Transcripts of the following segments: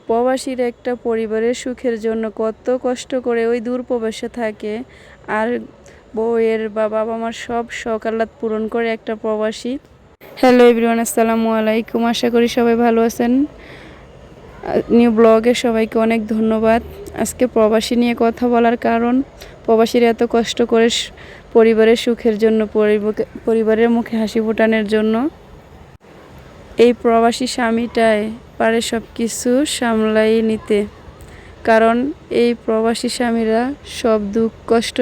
প্রবাসীর একটা পরিবারের সুখের জন্য কত কষ্ট করে ওই দূর প্রবাসে থাকে, আর বউয়ের বা বাবা মার সব শখ আহ্লাদ পূরণ করে একটা প্রবাসী। হ্যালো এভরিওয়ান, আসসালামু আলাইকুম। আশা করি সবাই ভালো আছেন। নিউ ব্লগে সবাইকে অনেক ধন্যবাদ। আজকে প্রবাসী নিয়ে কথা বলার কারণ, প্রবাসীরা এত কষ্ট করে পরিবারের সুখের জন্য, পরিবারের মুখে হাসি ফোটানোর জন্য। এই প্রবাসী স্বামীটাই পারে সব কিছু সামলাই নিতে, কারণ এই প্রবাসী স্বামীরা সব দুঃখ কষ্ট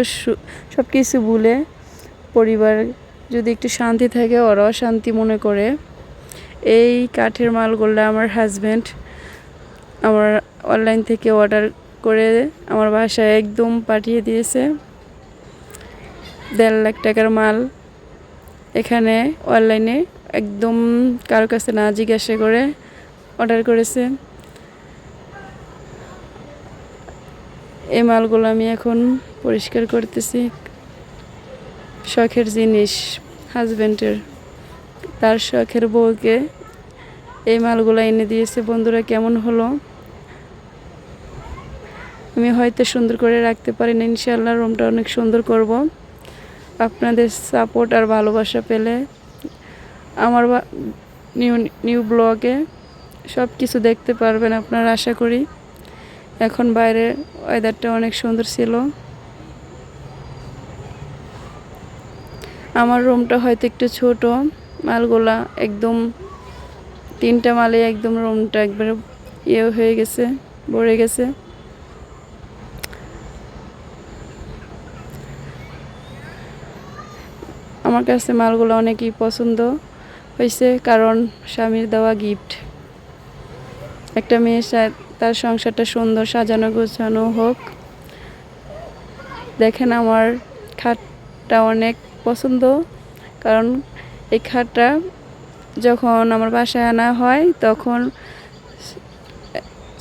সব কিছু ভুলে পরিবার যদি একটু শান্তি থাকে ওরাও শান্তি মনে করে। এই কাঠের মালগুলো আমার হাজব্যান্ড আমার অনলাইন থেকে অর্ডার করে আমার বাসায় একদম পাঠিয়ে দিয়েছে। 1.5 লাখ টাকার মাল এখানে অনলাইনে একদম কারো কাছে না জিজ্ঞাসা করে অর্ডার করেছে। এই মালগুলো আমি এখন পরিষ্কার করতেছি। শখের জিনিস হাজব্যান্ডের, তার শখের বউকে এই মালগুলো এনে দিয়েছে। বন্ধুরা, কেমন হলো? আমি হয়তো সুন্দর করে রাখতে পারি না, ইনশাআল্লাহ রুমটা অনেক সুন্দর করব। আপনাদের সাপোর্ট আর ভালোবাসা পেলে আমার নিউ ব্লগে সব কিছু দেখতে পারবেন আপনারা, আশা করি। এখন বাইরের ওয়েদারটা অনেক সুন্দর ছিল। আমার রুমটা হয়তো একটু ছোট, মালগুলা একদম 3টা মালে একদম রুমটা একবারে হয়ে গেছে, ভরে গেছে। আমার কাছে মালগুলো অনেকই পছন্দ হয়েছে, কারণ স্বামীর দেওয়া গিফট। একটা মেয়ে তার সংসারটা সুন্দর সাজানো গোছানো হোক। দেখেন আমার খাটটা অনেক পছন্দ, কারণ এই খাটটা যখন আমার বাসায় আনা হয় তখন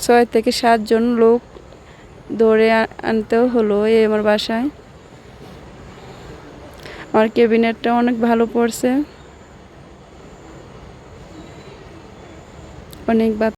6 থেকে 7 জন লোক ধরে আনতেও হলো আমার বাসায়। আমার ক্যাবিনেটটা অনেক ভালো পড়ছে, অনেক